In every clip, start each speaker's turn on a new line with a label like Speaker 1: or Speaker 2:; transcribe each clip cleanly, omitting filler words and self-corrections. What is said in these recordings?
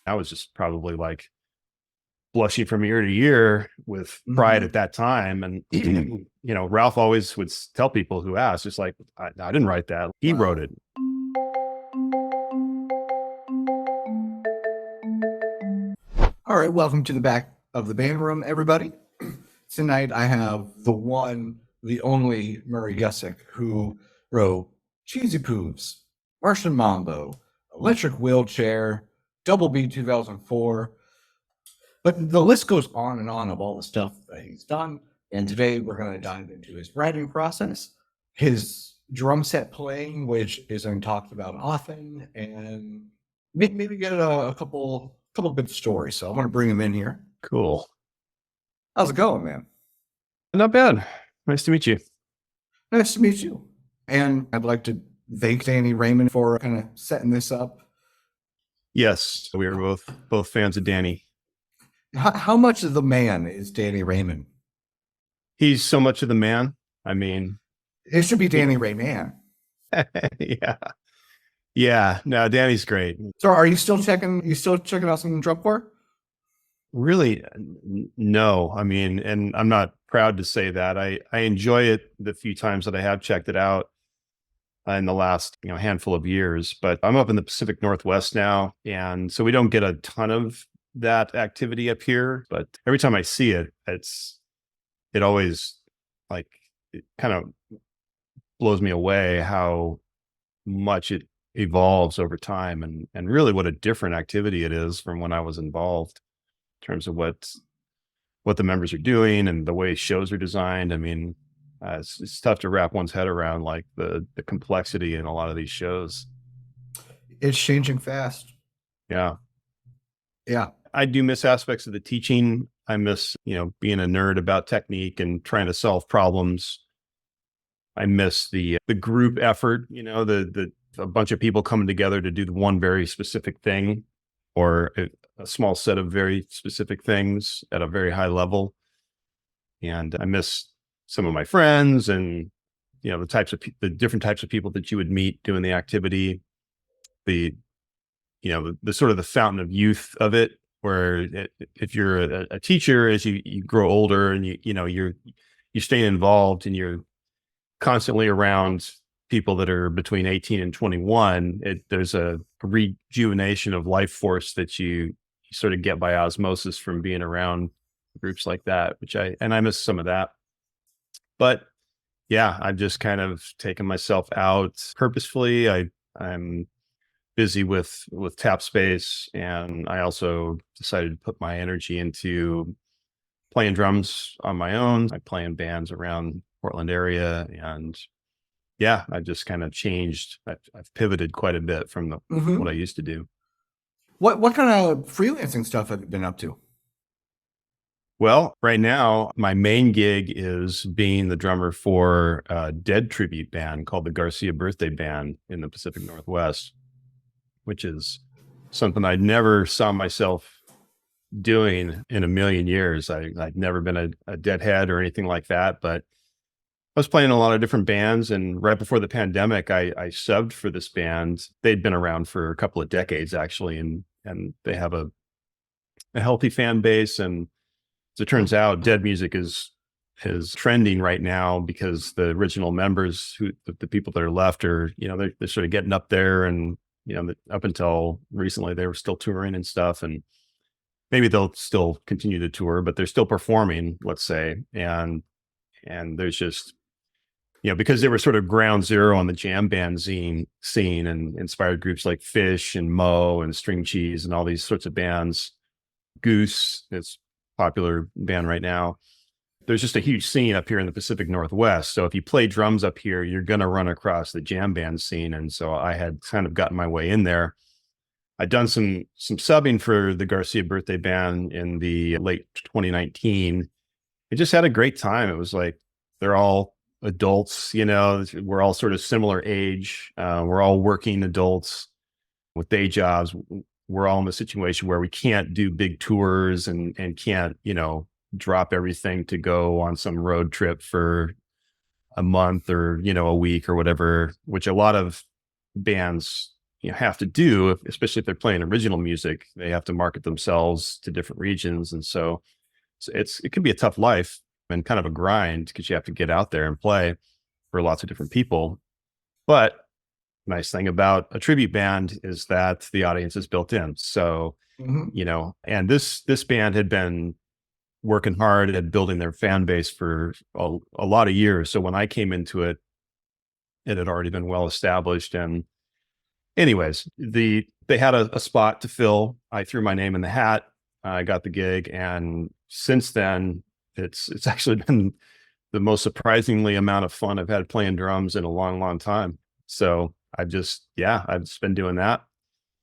Speaker 1: I was just probably like blushing from ear to ear with pride
Speaker 2: Mhm.
Speaker 1: at that time. And, Ralph always would tell people who asked, just like, I didn't write that. He wrote
Speaker 2: Wow.
Speaker 1: it.
Speaker 2: All right, welcome to the back of the band room, everybody. Tonight I have the one, the only Murray Gusseck, who wrote Cheesy Poofs, Martian Mambo, Electric Wheelchair, Double B 2004. But the list goes on and on of all the stuff that he's done. And today we're going to dive into his writing process, his drum set playing, which isn't talked about often, and maybe get a couple good stories. So I want to bring him in here.
Speaker 1: Cool.
Speaker 2: How's it going, man?
Speaker 1: Not bad. Nice to meet you.
Speaker 2: Nice to meet you. And I'd like to thank Danny Raymond for kind of setting this up.
Speaker 1: Yes, we are both fans of Danny.
Speaker 2: How much of the man is Danny Raymond?
Speaker 1: He's so much of the man. I mean,
Speaker 2: It should be Danny Rayman.
Speaker 1: yeah. Yeah. No, Danny's great.
Speaker 2: So are you still checking? You still checking out some drum corps?
Speaker 1: Really, no. I mean, and I'm not proud to say that. I enjoy it the few times that I have checked it out in the last handful of years. But I'm up in the Pacific Northwest now, and so we don't get a ton of that activity up here. But every time I see it, it always like it kind of blows me away how much it evolves over time, and really what a different activity it is from when I was involved in terms of what the members are doing and the way shows are designed. I mean, it's tough to wrap one's head around like the complexity in a lot of these shows.
Speaker 2: It's changing fast.
Speaker 1: Yeah.
Speaker 2: Yeah.
Speaker 1: I do miss aspects of the teaching. I miss, being a nerd about technique and trying to solve problems. I miss the group effort, the a bunch of people coming together to do the one very specific thing, or a small set of very specific things at a very high level. And I miss some of my friends and, the different types of people that you would meet doing the activity, the, the sort of the fountain of youth of it, where if you're a teacher, as you grow older and you're staying involved and you're constantly around people that are between 18 and 21, there's a rejuvenation of life force that you sort of get by osmosis from being around groups like that, which I miss some of that. But yeah, I've just kind of taken myself out purposefully. I'm busy with tap space, and I also decided to put my energy into playing drums on my own. I play in bands around Portland area, and yeah, I've just kind of changed. I've pivoted quite a bit from what I used to do.
Speaker 2: What kind of freelancing stuff have you been up to?
Speaker 1: Well, right now, my main gig is being the drummer for a Dead tribute band called the Garcia Birthday Band in the Pacific Northwest, which is something I never saw myself doing in a million years. I'd never been a Deadhead or anything like that, but I was playing a lot of different bands. And right before the pandemic, I subbed for this band. They'd been around for a couple of decades, actually, and they have a healthy fan base. And as it turns out, Dead music is trending right now because the original members, the people that are left, are they're sort of getting up there, and up until recently they were still touring and stuff, and maybe they'll still continue to tour, but they're still performing, let's say, and there's just because they were sort of ground zero on the jam band scene and inspired groups like Fish and Mo and String Cheese and all these sorts of bands. Goose is a popular band right now. There's just a huge scene up here in the Pacific Northwest. So if you play drums up here, you're going to run across the jam band scene. And so I had kind of gotten my way in there. I'd done some subbing for the Garcia Birthday Band in the late 2019. It just had a great time. It was like, they're all adults, we're all sort of similar age. We're all working adults with day jobs. We're all in a situation where we can't do big tours and can't, drop everything to go on some road trip for a month or, a week or whatever, which a lot of bands have to do, especially if they're playing original music. They have to market themselves to different regions, and so it can be a tough life and kind of a grind because you have to get out there and play for lots of different people. But nice thing about a tribute band is that the audience is built in. So,
Speaker 2: Mhm.
Speaker 1: and this band had been working hard at building their fan base for a lot of years. So when I came into it, it had already been well established. And anyways, they had a spot to fill. I threw my name in the hat. I got the gig, and since then, it's actually been the most surprisingly amount of fun I've had playing drums in a long, long time. So I've just been doing that,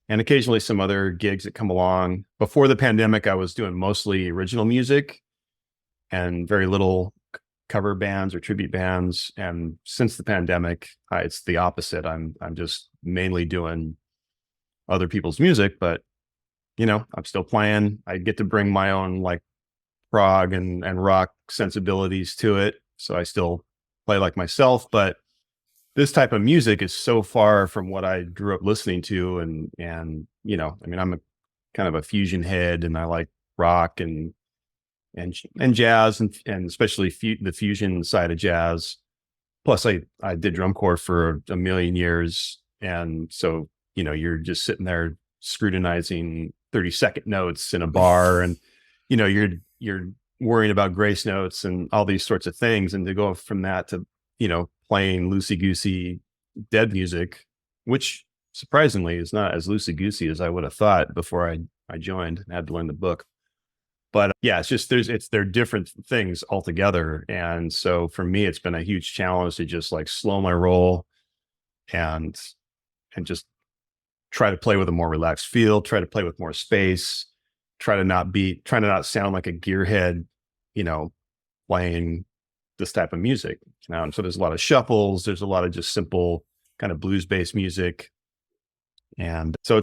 Speaker 1: and occasionally some other gigs that come along. Before the pandemic, I was doing mostly original music and very little cover bands or tribute bands. And since the pandemic, it's the opposite. I'm just mainly doing other people's music, but I'm still playing. I get to bring my own like prog and rock sensibilities to it. So I still play like myself, but this type of music is so far from what I grew up listening to. And I'm a kind of a fusion head, and I like rock and jazz, and especially the fusion side of jazz. Plus I did drum corps for a million years. And so, you're just sitting there scrutinizing 30-second notes in a bar, and, you're worrying about grace notes and all these sorts of things. And to go from that to, playing loosey goosey dead music, which surprisingly is not as loosey goosey as I would have thought before I joined and had to learn the book. But yeah, it's just they're different things altogether. And so for me, it's been a huge challenge to just like slow my roll and just try to play with a more relaxed feel, try to play with more space, try to not sound like a gearhead, you know, playing this type of music. So there's a lot of shuffles, there's a lot of just simple kind of blues based music. And so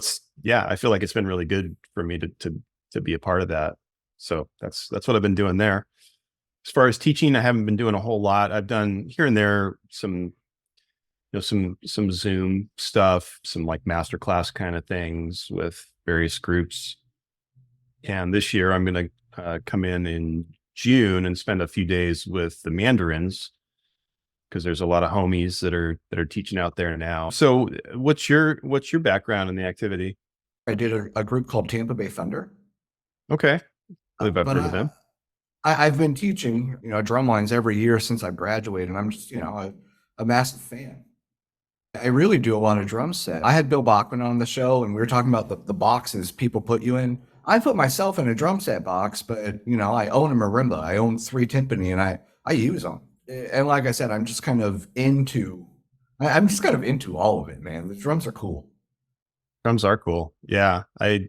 Speaker 1: I feel like it's been really good for me to be a part of that. So that's what I've been doing there. As far as teaching, I haven't been doing a whole lot. I've done here and there some Zoom stuff, some like masterclass kind of things with various groups. And this year I'm going to come in June and spend a few days with the Mandarins, because there's a lot of homies that are teaching out there now. So what's your background in the activity?
Speaker 2: I did a group called Tampa Bay Thunder.
Speaker 1: Okay. I believe I've
Speaker 2: But
Speaker 1: heard of them.
Speaker 2: I've been teaching, drum lines every year since I graduated, and I'm just, a massive fan. I really do a lot of drum set. I had Bill Bachman on the show, and we were talking about the boxes people put you in. I put myself in a drum set box, but I own a marimba, I own 3 timpani, and I use them. And like I said, I'm just kind of into. I'm just kind of into all of it, man. The drums are cool.
Speaker 1: Drums are cool. Yeah. I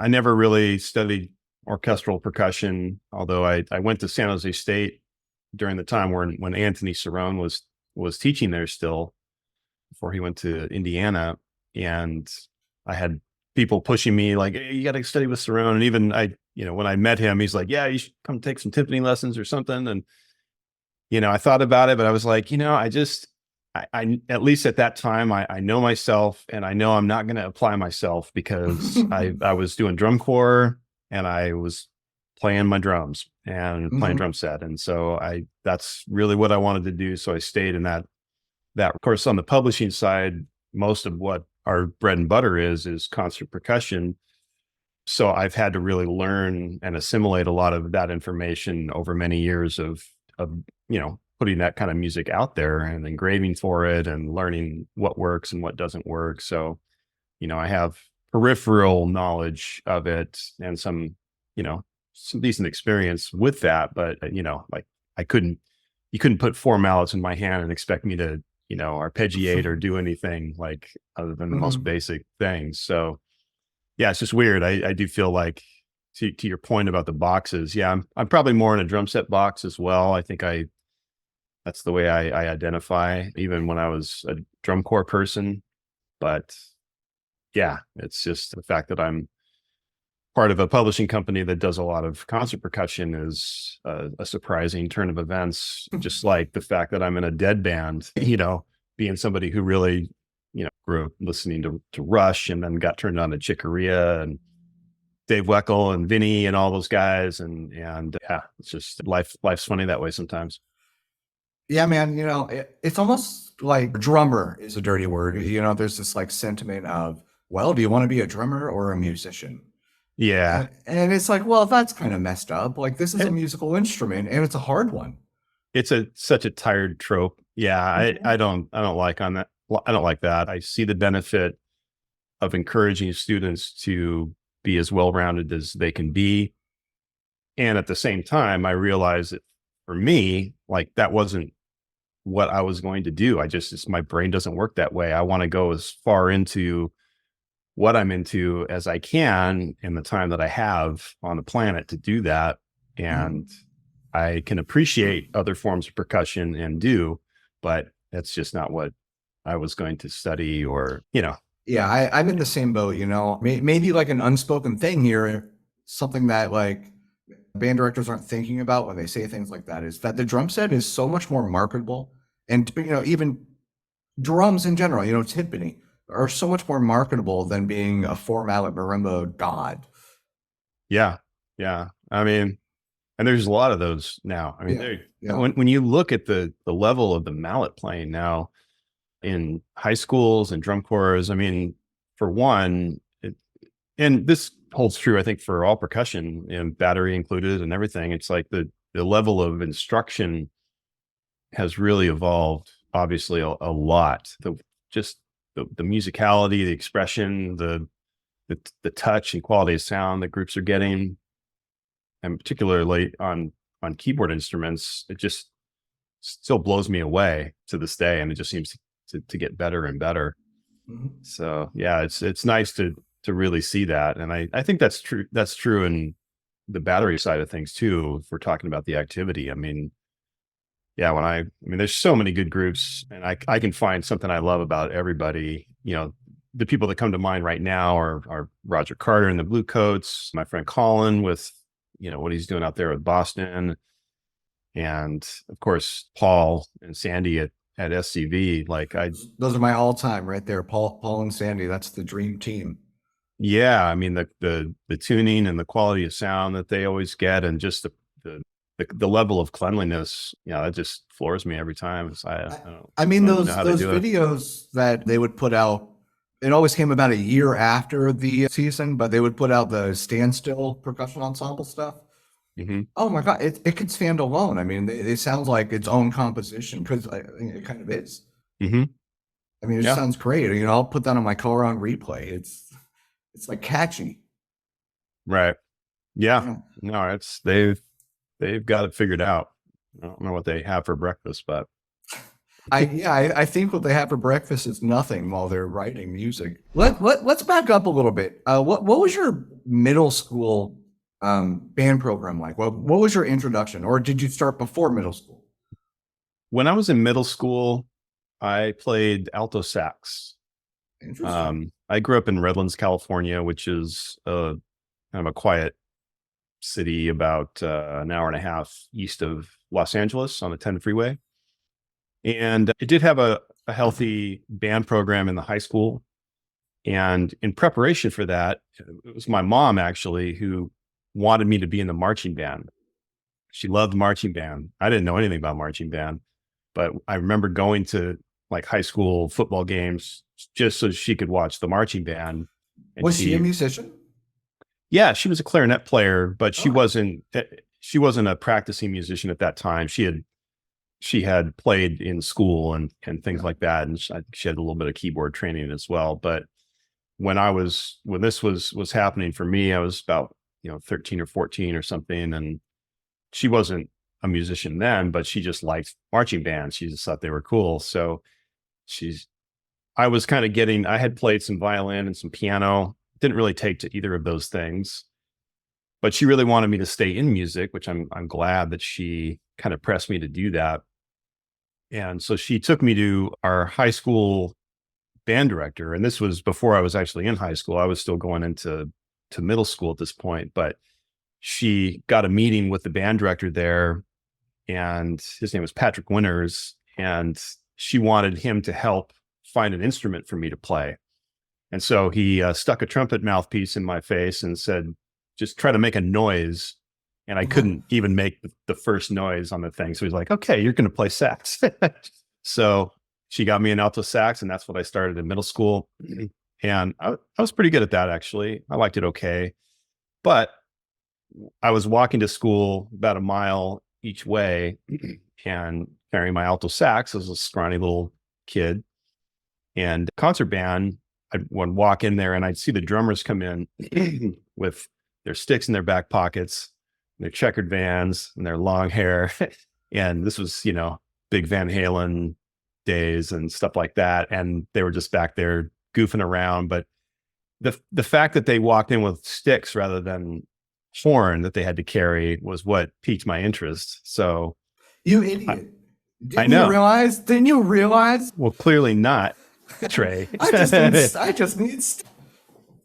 Speaker 1: never really studied orchestral percussion, although I went to San Jose State during the time when Anthony Cerrone was teaching there still, before he went to Indiana. And I had people pushing me like, hey, you got to study with Cerrone. And even when I met him, he's like, yeah, you should come take some timpani lessons or something. And, I thought about it, but I was like, I at least at that time, I know myself, and I know I'm not going to apply myself, because I was doing drum corps and I was playing my drums and playing
Speaker 2: Mhm.
Speaker 1: drum set. And so that's really what I wanted to do. So I stayed in that. Of course, on the publishing side, most of what our bread and butter is concert percussion. So I've had to really learn and assimilate a lot of that information over many years of putting that kind of music out there and engraving for it and learning what works and what doesn't work. So, I have peripheral knowledge of it and some decent experience with that. But like I couldn't you couldn't put 4 mallets in my hand and expect me to, arpeggiate or do anything like other than the most
Speaker 2: Mhm.
Speaker 1: basic things. So yeah, it's just weird. I do feel like, to your point about the boxes. Yeah, I'm probably more in a drum set box as well. I think that's the way I identify, even when I was a drum corps person. But yeah, it's just the fact that I'm part of a publishing company that does a lot of concert percussion is a surprising turn of events. Just like the fact that I'm in a dead band, being somebody who really grew up listening to Rush, and then got turned on to Chick Corea and Dave Weckl and Vinny and all those guys. And yeah, it's just life's funny that way sometimes.
Speaker 2: Yeah, man, it's almost like drummer is a dirty word. There's this like sentiment of, well, do you want to be a drummer or a musician?
Speaker 1: Yeah.
Speaker 2: And it's like, well, that's kind of messed up. Like, this is a
Speaker 1: And
Speaker 2: musical instrument and it's a hard one.
Speaker 1: it's such a tired trope. Yeah. I don't like that. I see the benefit of encouraging students to be as well-rounded as they can be. And at the same time, I realized that for me, like, that wasn't what I was going to do. My brain doesn't work that way. I want to go as far into what I'm into as I can in the time that I have on the planet to do that. And I can appreciate other forms of percussion and do, but that's just not what I was going to study or.
Speaker 2: Yeah, I'm in the same boat, maybe like an unspoken thing here, something that like band directors aren't thinking about when they say things like that is that the drum set is so much more marketable. And, even drums in general, timpani are so much more marketable than being a four-mallet marimba god.
Speaker 1: Yeah. Yeah. I mean, and there's a lot of those now. I mean,
Speaker 2: Yeah.
Speaker 1: when you look at the level of the mallet playing now in high schools and drum corps, I mean, for one, and this holds true, I think, for all percussion, battery included and everything. It's like the level of instruction has really evolved, obviously, a lot. The musicality, the expression, the touch and quality of sound that groups are getting, and particularly on keyboard instruments, it just still blows me away to this day, and it just seems to get better and better.
Speaker 2: Mhm.
Speaker 1: So yeah, it's nice to really see that, and I think that's true. That's true in the battery side of things too. If we're talking about the activity, I mean, yeah, there's so many good groups, and I can find something I love about everybody. The people that come to mind right now are Roger Carter and the Blue Coats, my friend Colin with what he's doing out there with Boston, and of course Paul and Sandy at SCV. Like,
Speaker 2: Those are my all-time right there. Paul and Sandy. That's the dream team.
Speaker 1: yeah, I mean, the tuning and the quality of sound that they always get, and just the level of cleanliness, that just floors me every time.
Speaker 2: I mean,
Speaker 1: I don't know how they
Speaker 2: those
Speaker 1: do it.
Speaker 2: videos that they would put out, it always came about a year after the season, but they would put out the standstill percussion ensemble stuff.
Speaker 1: Hmm.
Speaker 2: Oh my God, it could stand alone. I mean, it sounds like its own composition because I think it kind of is.
Speaker 1: Hmm.
Speaker 2: I mean, it just
Speaker 1: Yeah.
Speaker 2: sounds great. I'll put that on my color on replay. It's like catchy.
Speaker 1: Right. Yeah.
Speaker 2: Yeah.
Speaker 1: No, they've got it figured out. I don't know what they have for breakfast, but
Speaker 2: I think what they have for breakfast is nothing while they're writing music. Let's back up a little bit. What was your middle school band program like? What was your introduction, or did you start before middle school?
Speaker 1: when I was in middle school, I played alto sax.
Speaker 2: Interesting.
Speaker 1: I grew up in Redlands, California, which is kind of a quiet city about an hour and a half east of Los Angeles on the 10 freeway. And it did have a healthy band program in the high school. And in preparation for that, it was my mom actually who wanted me to be in the marching band. She loved marching band. I didn't know anything about marching band, but I remember going to like high school football games just so she could watch the marching band and
Speaker 2: Was she a
Speaker 1: see.
Speaker 2: musician?
Speaker 1: Yeah, she was a clarinet player, but she
Speaker 2: Okay.
Speaker 1: wasn't a practicing musician at that time. She had played in school and things
Speaker 2: Yeah.
Speaker 1: like that, and she had a little bit of keyboard training as well. But when this was happening for me, I was about 13 or 14 or something, and she wasn't a musician then, but she just liked marching bands. She just thought they were cool. So she's I was kind of getting, I had played some violin and some piano, didn't really take to either of those things, but she really wanted me to stay in music, which I'm glad that she kind of pressed me to do that. And so she took me to our high school band director. And this was before I was actually in high school. I was still going into middle school at this point, but she got a meeting with the band director there, and his name was Patrick Winters. And she wanted him to help find an instrument for me to play. And so he stuck a trumpet mouthpiece in my face and said, just try to make a noise. And I couldn't even make the first noise on the thing. So he's like, okay, you're going to play sax. So she got me an alto sax, and that's what I started in middle school. And I was pretty good at that, actually. I liked it okay. But I was walking to school about a mile each way and carrying my alto sax as a scrawny little kid. And concert band, I would walk in there and I'd see the drummers come in with their sticks in their back pockets, their checkered Vans, and their long hair. And this was, big Van Halen days and stuff like that. And they were just back there goofing around. But the fact that they walked in with sticks rather than horn that they had to carry was what piqued my interest. So
Speaker 2: you idiot.
Speaker 1: I know.
Speaker 2: Didn't you realize?
Speaker 1: Well, clearly not, Trey.
Speaker 2: I just need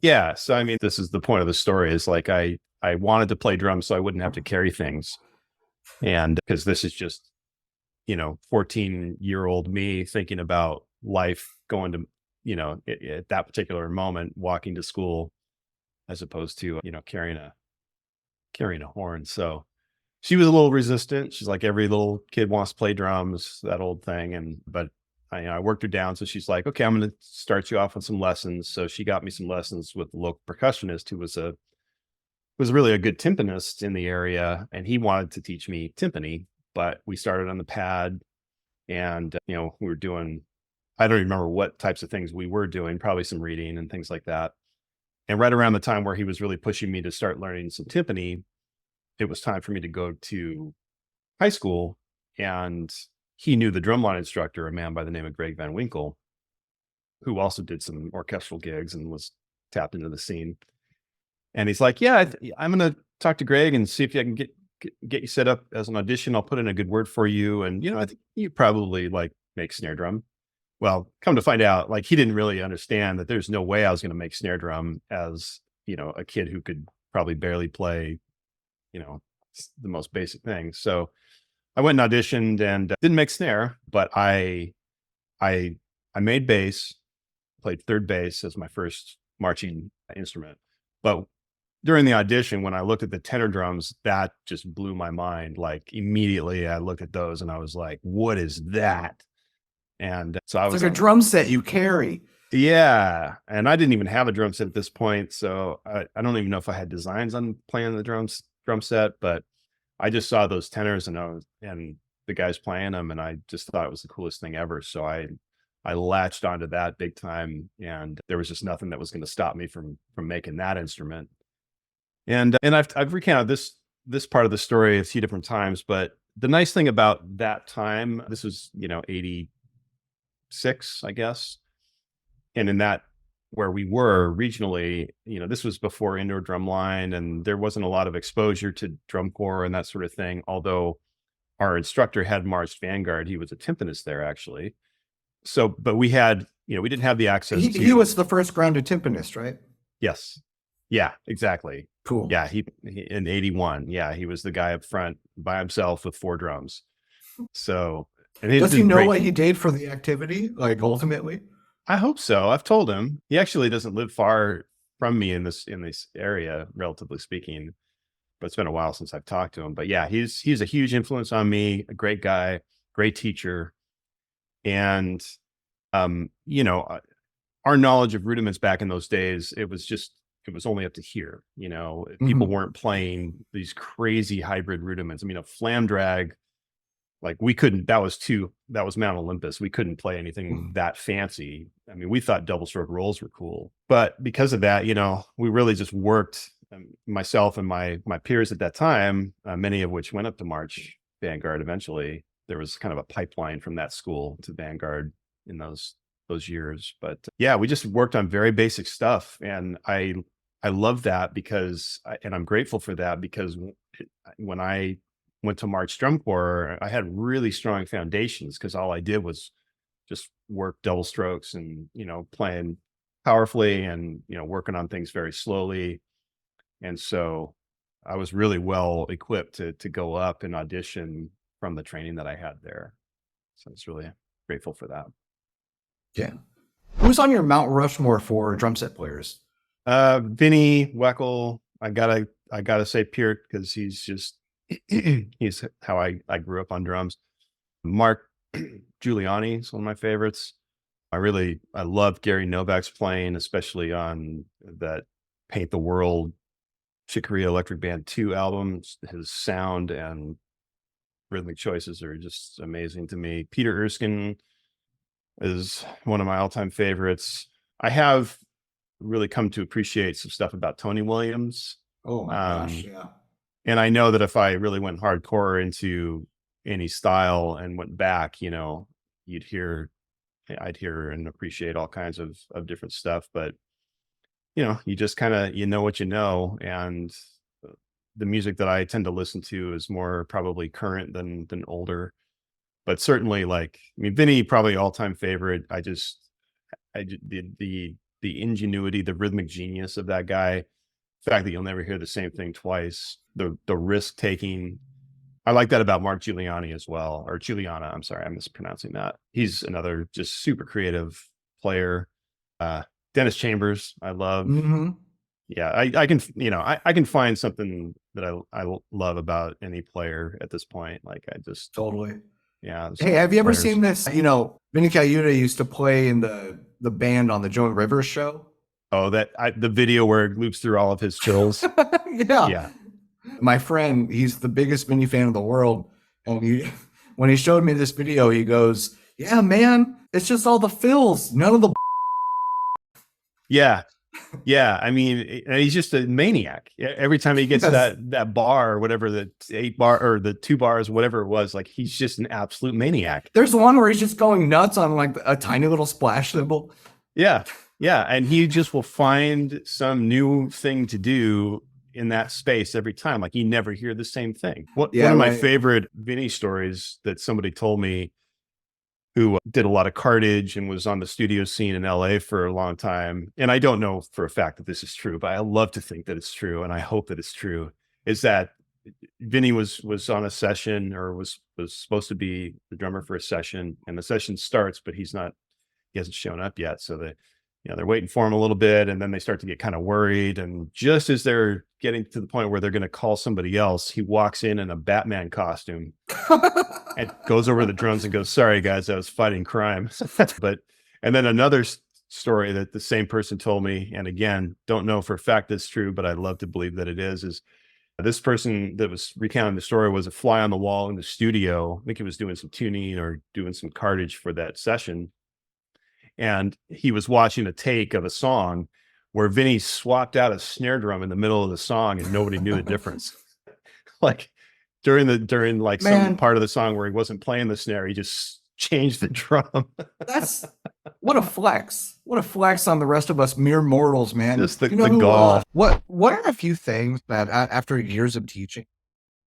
Speaker 1: Yeah. So, I mean, this is the point of the story, is like, I wanted to play drums so I wouldn't have to carry things. And because this is just, 14-year-old me thinking about life, going to, at that particular moment, walking to school, as opposed to, carrying a horn. So she was a little resistant. She's like, every little kid wants to play drums, that old thing. But I worked her down. So she's like, okay, I'm going to start you off with some lessons. So she got me some lessons with the local percussionist, who was really a good timpanist in the area. And he wanted to teach me timpani, but we started on the pad, and, we were doing, I don't remember what types of things we were doing, probably some reading and things like that. And right around the time where he was really pushing me to start learning some timpani, it was time for me to go to high school. And he knew the drumline instructor, a man by the name of Greg Van Winkle, who also did some orchestral gigs and was tapped into the scene. And he's like, yeah, I'm going to talk to Greg and see if I can get you set up as an audition. I'll put in a good word for you. And, I think you probably make snare drum. Well, come to find out, he didn't really understand that there's no way I was going to make snare drum as, a kid who could probably barely play, the most basic things. So I went and auditioned and didn't make snare, but I made bass, played third bass as my first marching instrument. But during the audition, when I looked at the tenor drums, that just blew my mind. Immediately I looked at those and I was like, what is that? And so I was
Speaker 2: like a drum set you carry.
Speaker 1: Yeah. And I didn't even have a drum set at this point. So I don't even know if I had designs on playing the drum set, but I just saw those tenors and the guys playing them, and I just thought it was the coolest thing ever. So I latched onto that big time, and there was just nothing that was going to stop me from making that instrument. And I've recounted this part of the story a few different times, but the nice thing about that time, this was, 86, I guess. And in that, where we were regionally, this was before indoor drumline, and there wasn't a lot of exposure to drum corps and that sort of thing. Although our instructor had marched Vanguard, he was a timpanist there, actually. So, but we had, we didn't have the access.
Speaker 2: He was the first grounded timpanist, right?
Speaker 1: Yes. Yeah, exactly.
Speaker 2: Cool.
Speaker 1: Yeah, he in 81. Yeah, he was the guy up front by himself with 4 drums. So, and
Speaker 2: does he know what he did for the activity? Ultimately,
Speaker 1: I hope so. I've told him. He actually doesn't live far from me in this area, relatively speaking. But it's been a while since I've talked to him. But yeah, he's a huge influence on me. A great guy, great teacher, and our knowledge of rudiments back in those days, it was only up to here. People weren't playing these crazy hybrid rudiments. I mean, a flam drag, we couldn't, that was Mount Olympus. We couldn't play anything that fancy. I mean, we thought double stroke rolls were cool, but because of that, we really just worked, myself and my peers at that time, many of which went up to March Vanguard eventually. There was kind of a pipeline from that school to Vanguard in those years. But yeah, we just worked on very basic stuff. And I love that and I'm grateful for that, because when I went to March Drum Corps, I had really strong foundations, because all I did was just work double strokes and, playing powerfully and, working on things very slowly. And so I was really well equipped to go up and audition from the training that I had there. So I was really grateful for that.
Speaker 2: Yeah. Who's on your Mount Rushmore for drum set players?
Speaker 1: Vinny Weckel. I gotta say Peart because he's just he's how I grew up on drums. Mark Giuliani is one of my favorites. I love Gary Novak's playing, especially on that Paint the World Chicory Electric Band 2 album. His sound and rhythmic choices are just amazing to me. Peter Erskine is one of my all-time favorites. I have really come to appreciate some stuff about Tony Williams.
Speaker 2: Oh my gosh, yeah.
Speaker 1: And I know that if I really went hardcore into any style and went back, you'd hear I'd hear and appreciate all kinds of different stuff. But you just kind of what you know, and the music that I tend to listen to is more probably current than older. But certainly, like I mean, Vinny probably all time favorite. The ingenuity, the rhythmic genius of that guy. The fact that you'll never hear the same thing twice. The risk taking. I like that about Mark Giuliani as well, or Giuliana. I'm sorry, I'm mispronouncing that. He's another just super creative player. Dennis Chambers, I love.
Speaker 2: Mm-hmm.
Speaker 1: Yeah, I can, I can find something that I love about any player at this point. Like I just
Speaker 2: Totally.
Speaker 1: yeah.
Speaker 2: Hey, have you ever seen this? Vinny Cayuta used to play in the band on the Joan Rivers show.
Speaker 1: Oh, the video where it loops through all of his fills.
Speaker 2: Yeah.
Speaker 1: Yeah.
Speaker 2: My friend, he's the biggest Vinny fan in the world. And when he showed me this video, he goes, "Yeah, man, it's just all the fills, none of the."
Speaker 1: Yeah. Yeah. I mean, he's just a maniac. Every time he gets that bar or whatever, the 8 bar or the 2 bars, whatever it was, like he's just an absolute maniac.
Speaker 2: There's one where he's just going nuts on like a tiny little splash cymbal.
Speaker 1: Yeah. Yeah. And he just will find some new thing to do in that space every time. Like you never hear the same thing. One of my favorite Vinny stories that somebody told me, who did a lot of cartage and was on the studio scene in LA for a long time. And I don't know for a fact that this is true, but I love to think that it's true. And I hope that it's true, is that Vinny was on a session, or was supposed to be the drummer for a session, and the session starts, but he hasn't shown up yet. So they're waiting for him a little bit, and then they start to get kind of worried. And just as they're getting to the point where they're going to call somebody else, he walks in a Batman costume and goes over the drums and goes, "Sorry guys, I was fighting crime." And then another story that the same person told me, and again, don't know for a fact that's true, but I'd love to believe that it is this person that was recounting the story was a fly on the wall in the studio. I think he was doing some tuning or doing some cartage for that session. And he was watching a take of a song where Vinny swapped out a snare drum in the middle of the song, and nobody knew the difference. Like during like some part of the song where he wasn't playing the snare, he just changed the drum.
Speaker 2: That's what a flex. What a flex on the rest of us mere mortals, man.
Speaker 1: Just the gall.
Speaker 2: What are a few things that after years of teaching,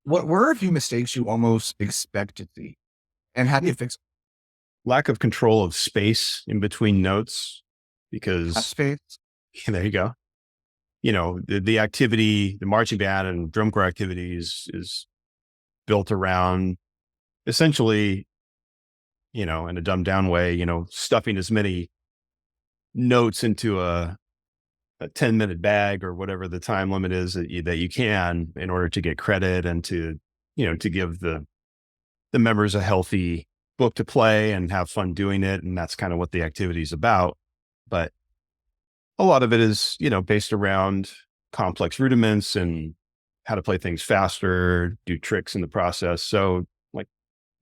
Speaker 2: what were a few mistakes you almost expected to see? And how do you fix them?
Speaker 1: Lack of control of space in between notes, because
Speaker 2: space.
Speaker 1: There you go. The activity, the marching band and drum corps activities is built around essentially, in a dumbed down way, stuffing as many notes into a 10-minute bag or whatever the time limit is that you can, in order to get credit and to give the members a healthy book to play and have fun doing it. And that's kind of what the activity is about. But a lot of it is, based around complex rudiments and how to play things faster, do tricks in the process. So like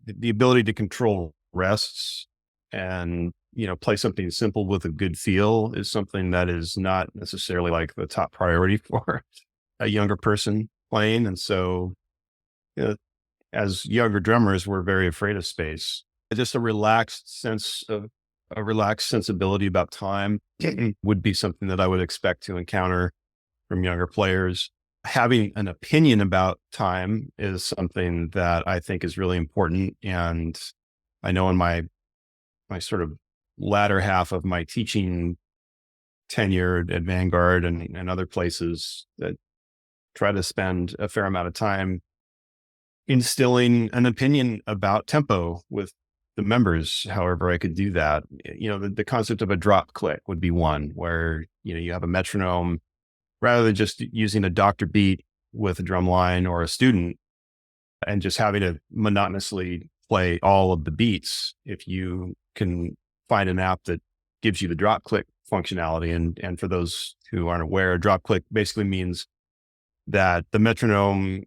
Speaker 1: the ability to control rests and, play something simple with a good feel is something that is not necessarily like the top priority for a younger person playing. And so, as younger drummers, we're very afraid of space. Just a relaxed sensibility about time would be something that I would expect to encounter from younger players. Having an opinion about time is something that I think is really important. And I know in my sort of latter half of my teaching tenure at Vanguard and other places, that try to spend a fair amount of time instilling an opinion about tempo with the members however I could do that. The concept of a drop click would be one where, you have a metronome rather than just using a doctor beat with a drum line or a student and just having to monotonously play all of the beats. If you can find an app that gives you the drop click functionality, and for those who aren't aware, drop click basically means that the metronome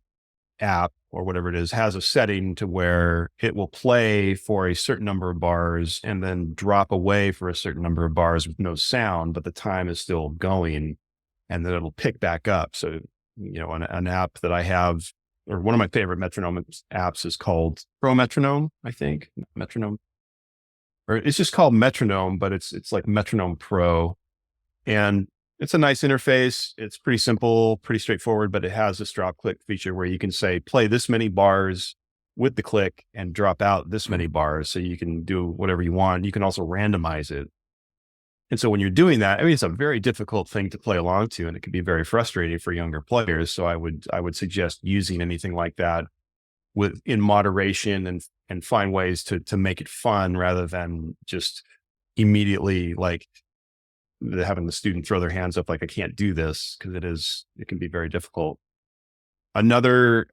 Speaker 1: app or whatever it is has a setting to where it will play for a certain number of bars and then drop away for a certain number of bars with no sound, but the time is still going, and then it'll pick back up. So, an app that I have, or one of my favorite metronome apps, is called Pro Metronome, I think. Metronome, or it's just called Metronome, but it's like Metronome Pro. And it's a nice interface. It's pretty simple, pretty straightforward, but it has this drop click feature where you can say, play this many bars with the click and drop out this many bars. So you can do whatever you want. You can also randomize it. And so when you're doing that, I mean, it's a very difficult thing to play along to, and it can be very frustrating for younger players. So I would suggest using anything like that in moderation, and find ways to make it fun rather than just immediately like having the student throw their hands up like, I can't do this, because it can be very difficult. Another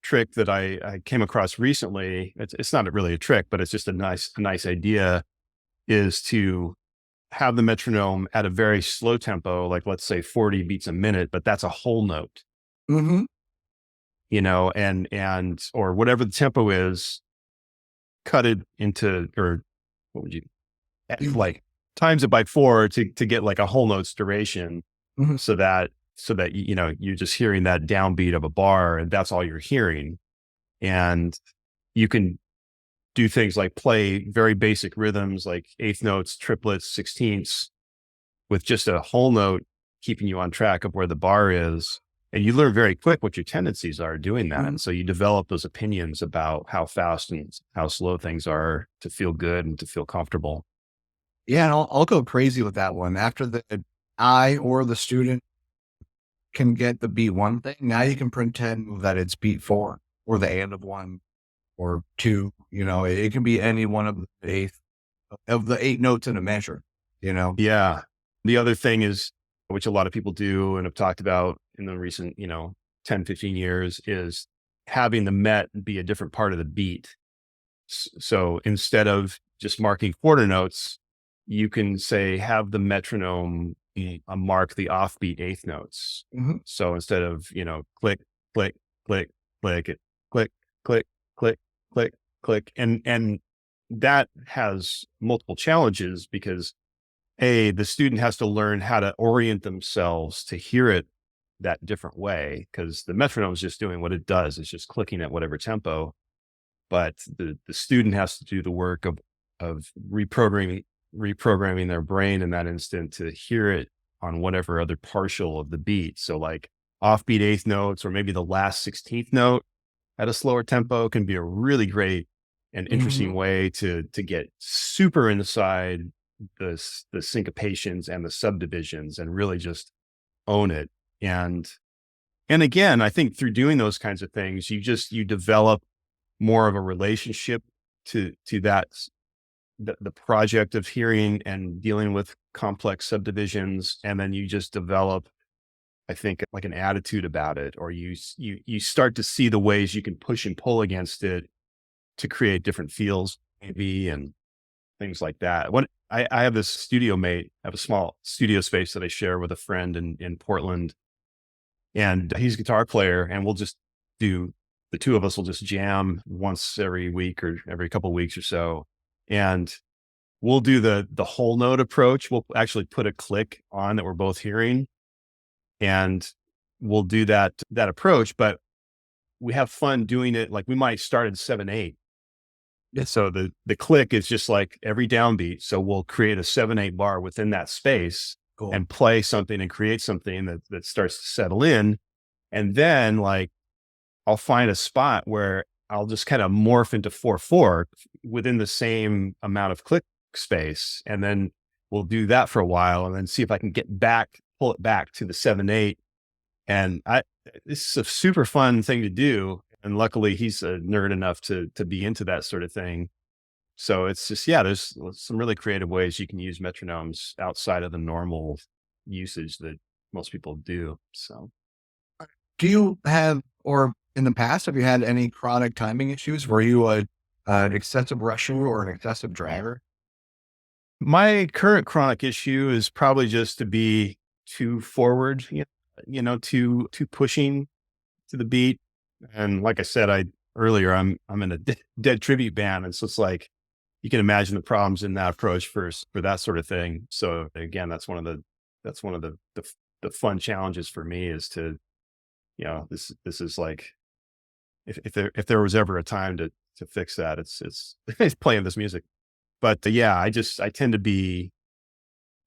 Speaker 1: trick that I came across recently, it's not really a trick, but it's just a nice idea, is to have the metronome at a very slow tempo, like let's say 40 beats a minute, but that's a whole note,
Speaker 2: Mm-hmm.
Speaker 1: and or whatever the tempo is, cut it into, or what would you, like, times it by 4 to get like a whole note's duration,
Speaker 2: Mm-hmm.
Speaker 1: so that you're just hearing that downbeat of a bar, and that's all you're hearing. And you can do things like play very basic rhythms like eighth notes, triplets, sixteenths, with just a whole note keeping you on track of where the bar is. And you learn very quick what your tendencies are doing that. And so you develop those opinions about how fast and how slow things are to feel good and to feel comfortable.
Speaker 2: Yeah, and I'll go crazy with that one. After the I or the student can get the beat one thing, now you can pretend that it's beat 4 or the end of 1 or 2. It can be any one of the 8 notes in a measure.
Speaker 1: Yeah. The other thing is, which a lot of people do and have talked about in the recent, 10, 15 years, is having the met be a different part of the beat. So instead of just marking quarter notes, you can say, have the metronome mark the offbeat eighth notes.
Speaker 2: Mm-hmm.
Speaker 1: So instead of, click, click, click, click, click, click, click, click, click. And that has multiple challenges because the student has to learn how to orient themselves to hear it that different way, because the metronome is just doing what it does. It's just clicking at whatever tempo. But the student has to do the work of reprogramming their brain in that instant to hear it on whatever other partial of the beat. So like offbeat eighth notes, or maybe the last 16th note at a slower tempo, can be a really great and interesting way to get super inside the syncopations and the subdivisions and really just own it. And again, I think through doing those kinds of things, you develop more of a relationship to that, the project of hearing and dealing with complex subdivisions. And then you just develop, I think, like an attitude about it, or you start to see the ways you can push and pull against it to create different feels, maybe, and things like that. I have this studio mate, I have a small studio space that I share with a friend in Portland, and he's a guitar player, and the two of us will just jam once every week or every couple of weeks or so. And we'll do the whole note approach. We'll actually put a click on that we're both hearing, and we'll do that approach, but we have fun doing it. Like we might start at 7/8.
Speaker 2: Yeah.
Speaker 1: So the click is just like every downbeat. So we'll create a 7/8 bar within that space.
Speaker 2: Cool.
Speaker 1: And play something and create something that starts to settle in. And then like I'll find a spot where I'll just kind of morph into 4/4 within the same amount of click space. And then we'll do that for a while and then see if I can pull it back to the 7/8. And this is a super fun thing to do. And luckily he's a nerd enough to be into that sort of thing. So it's just, yeah, there's some really creative ways you can use metronomes outside of the normal usage that most people do. So
Speaker 2: Do you have, or in the past, have you had any chronic timing issues? Were you an excessive rusher or an excessive dragger?
Speaker 1: my current chronic issue is probably just to be too forward, too pushing to the beat. And like I said, I earlier, I'm in a dead tribute band, and so it's like you can imagine the problems in that approach for that sort of thing. So again, that's one of the fun challenges for me is to, this is like if there was ever a time to fix that, it's it's playing this music. But yeah, I tend to be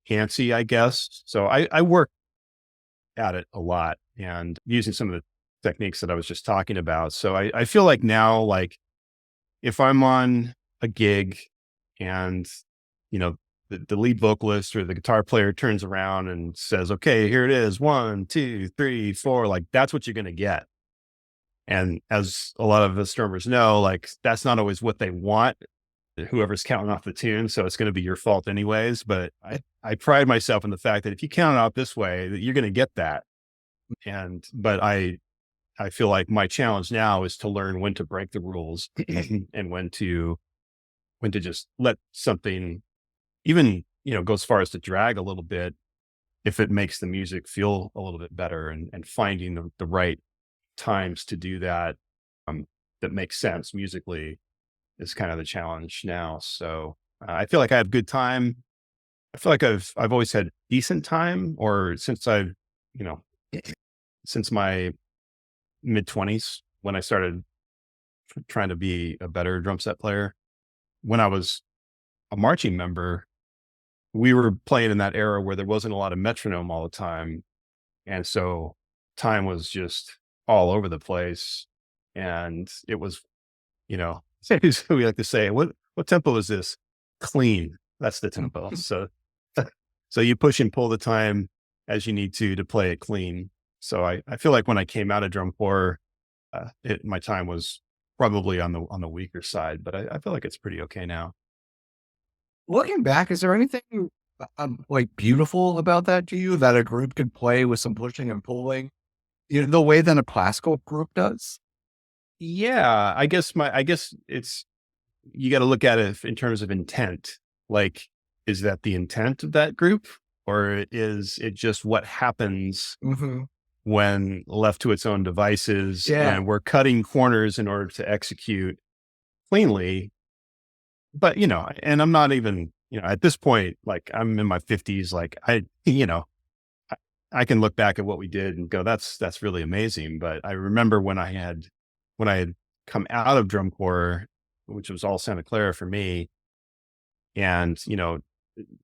Speaker 1: antsy, I guess. So I work at it a lot and using some of the techniques that I was just talking about. So I feel like now, like if I'm on a gig and, you know, the lead vocalist or the guitar player turns around and says, okay, here it is, 1, 2, 3, 4, like that's what you're going to get. And as a lot of us drummers know, like that's not always what they want, whoever's counting off the tune. So it's going to be your fault anyways. But I pride myself in the fact that if you count it out this way, that you're going to get that. But I feel like my challenge now is to learn when to break the rules and when to just let something even, go as far as to drag a little bit if it makes the music feel a little bit better and finding the right times to do that, um, that makes sense musically is kind of the challenge now. So I feel like I have good time. I feel like I've always had decent time, or since I've, you know, since my mid 20s when I started trying to be a better drum set player. When I was a marching member, we were playing in that era where there wasn't a lot of metronome all the time, and so time was just all over the place, and it was, you know, we like to say, what tempo is this? Clean. That's the tempo. So so you push and pull the time as you need to play it clean. So I feel like when I came out of drum corps, my time was probably on the weaker side, but I feel like it's pretty okay now.
Speaker 2: Looking back, is there anything like beautiful about that to you that a group could play with some pushing and pulling, the way that a classical group does?
Speaker 1: Yeah, I guess it's you got to look at it in terms of intent. Like, is that the intent of that group, or is it just what happens
Speaker 2: Hmm.
Speaker 1: when left to its own devices
Speaker 2: Yeah.
Speaker 1: and we're cutting corners in order to execute cleanly? But and I'm not even, at this point, like I'm in my 50s, like I, I can look back at what we did and go, that's really amazing. But I remember when I had come out of drum corps, which was all Santa Clara for me, and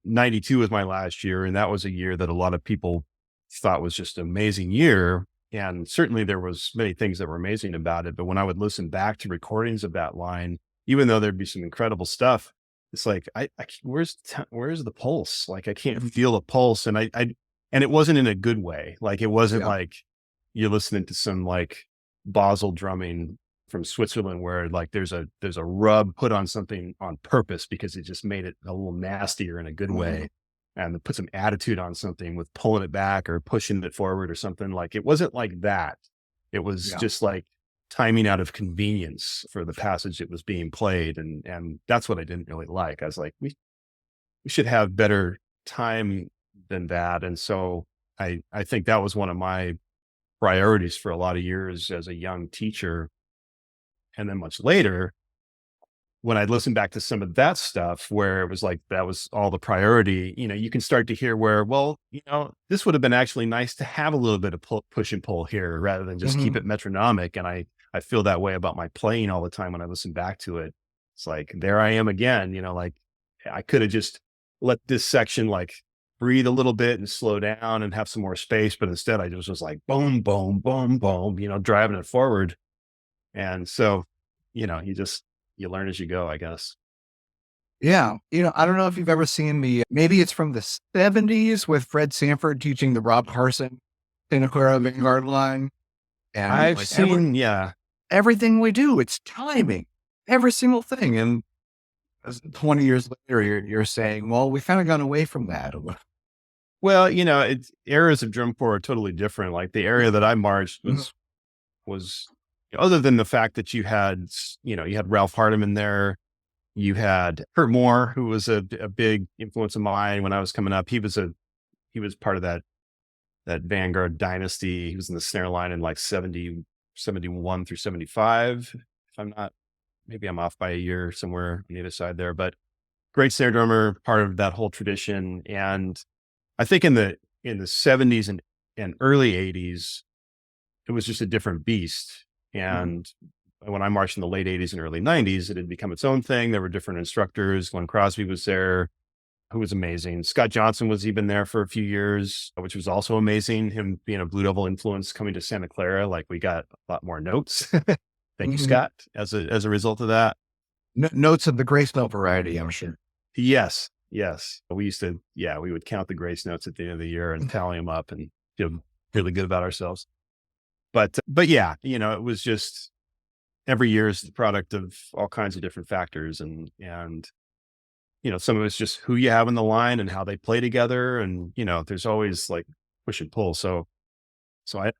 Speaker 1: 92 was my last year, and that was a year that a lot of people thought was just an amazing year. And certainly there was many things that were amazing about it. But when I would listen back to recordings of that line, even though there'd be some incredible stuff, it's like where's the pulse? Like I can't
Speaker 2: Mhm.
Speaker 1: feel a pulse, and and it wasn't in a good way. Like it wasn't
Speaker 2: Yeah.
Speaker 1: like you're listening to some like Basel drumming from Switzerland where like there's a rub put on something on purpose because it just made it a little nastier in a good
Speaker 2: Mhm.
Speaker 1: way, and put some attitude on something with pulling it back or pushing it forward or something. Like it wasn't like that. It was
Speaker 2: Yeah.
Speaker 1: just like timing out of convenience for the passage that was being played, and that's what I didn't really like. I was like, we should have better time than that. And so I think that was one of my priorities for a lot of years as a young teacher. And then much later, when I listened back to some of that stuff where it was like that was all the priority, you can start to hear where, well, this would have been actually nice to have a little bit of push and pull here rather than just keep
Speaker 2: Mhm.
Speaker 1: it metronomic. And I feel that way about my playing all the time when I listen back to it. It's like, there I am again, like I could have just let this section like breathe a little bit and slow down and have some more space. But instead I just was like, boom, boom, boom, boom, driving it forward. And so, you learn as you go, I guess.
Speaker 2: Yeah. I don't know if you've ever seen maybe it's from the 70s with Fred Sanford teaching the Rob Carson Santa Clara Vanguard line. And
Speaker 1: I've
Speaker 2: like
Speaker 1: seen, yeah.
Speaker 2: everything we do, it's timing, every single thing. And 20 years later, you're saying, well, we kind of gone away from that.
Speaker 1: Well, it's eras of drum corps are totally different. Like the area that I marched
Speaker 2: Mhm.
Speaker 1: was other than the fact that you had Ralph Hardiman there, you had Kurt Moore, who was a big influence of mine when I was coming up. He was part of that Vanguard dynasty. He was in the snare line in like 71 through 75. If I'm not, maybe I'm off by a year somewhere on the other side there, but great snare drummer, part of that whole tradition. And I think in the 70s and early 80s, it was just a different beast.
Speaker 2: Mhm.
Speaker 1: And when I marched in the late 80s and early 90s, it had become its own thing. There were different instructors. Glenn Crosby was there, who was amazing. Scott Johnson was even there for a few years, which was also amazing. Him being a Blue Devil influence coming to Santa Clara, like we got a lot more notes. Thank you,
Speaker 2: Mhm.
Speaker 1: Scott, as a result of that.
Speaker 2: Notes of the Grace Note variety, I'm sure.
Speaker 1: Yes, yes. We would count the grace notes at the end of the year and tally them up and feel really good about ourselves. But yeah, it was just every year is the product of all kinds of different factors, and some of it's just who you have in the line and how they play together, and there's always like push and pull. So I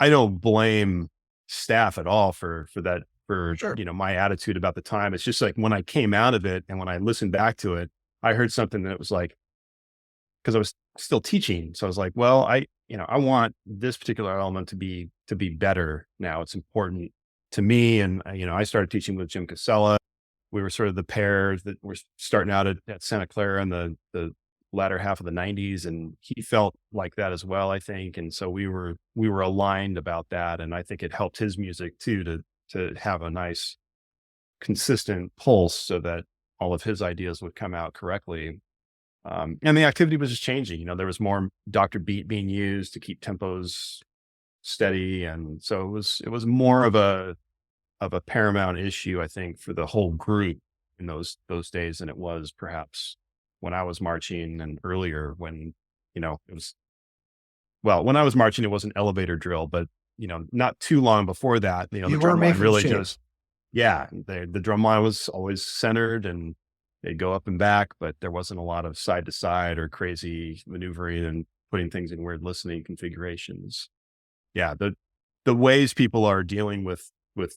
Speaker 1: don't blame staff at all for that, for
Speaker 2: Sure.
Speaker 1: my attitude about the time. It's just like when I came out of it and when I listened back to it, I heard something that was like, because I was still teaching. So I was like, well, I want this particular element to be better now. It's important to me. And I started teaching with Jim Casella. We were sort of the pair that were starting out at Santa Clara in the latter half of the 90s. And he felt like that as well, I think. And so we were aligned about that. And I think it helped his music too, to have a nice consistent pulse so that all of his ideas would come out correctly. And the activity was just changing. There was more Dr. Beat being used to keep tempos steady, and so it was more of a paramount issue, I think, for the whole group in those days than it was perhaps when I was marching and earlier, when it was, well, when I was marching it was an elevator drill, but not too long before that, the
Speaker 2: You were
Speaker 1: drum line
Speaker 2: making
Speaker 1: really
Speaker 2: shape.
Speaker 1: just, yeah, the drum line was always centered and they'd go up and back, but there wasn't a lot of side to side or crazy maneuvering and putting things in weird listening configurations. Yeah, the ways people are dealing with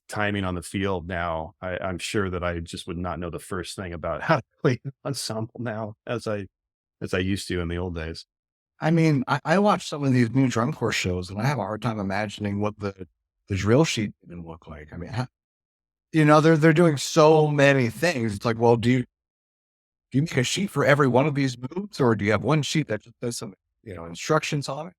Speaker 1: timing on the field now, I'm sure that I just would not know the first thing about how to play an ensemble now as I used to in the old days.
Speaker 2: I mean, I watch some of these new drum corps shows, and I have a hard time imagining what the drill sheet even look like. I mean, they're doing so many things. It's like, well, do you make a sheet for every one of these moves, or do you have one sheet that just does some instructions on it?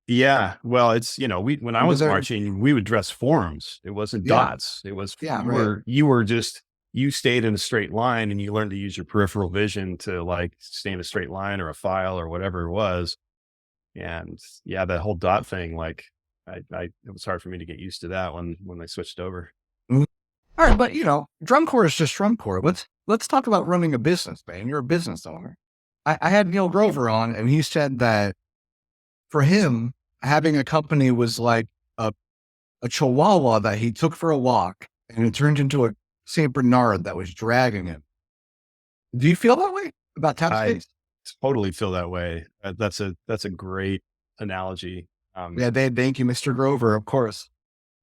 Speaker 1: Yeah, well, it's we when I
Speaker 2: And
Speaker 1: was
Speaker 2: there,
Speaker 1: marching, we would dress forms. It wasn't
Speaker 2: yeah,
Speaker 1: dots. It was
Speaker 2: yeah,
Speaker 1: you
Speaker 2: right.
Speaker 1: were you were just you stayed in a straight line and you learned to use your peripheral vision to like stay in a straight line or a file or whatever it was. And yeah, that whole dot thing, like it was hard for me to get used to that when I switched over.
Speaker 2: Mhm. All right, but drum corps is just drum corps. Let's talk about running a business, man. You're a business owner. I had Neil Grover on, and he said that for him, having a company was like a a chihuahua that he took for a walk, and it turned into a Saint Bernard that was dragging him. Do you feel that way about tap
Speaker 1: I
Speaker 2: space?
Speaker 1: totally feel that way. That's a great analogy.
Speaker 2: Yeah, they thank you, Mr. Grover, of course.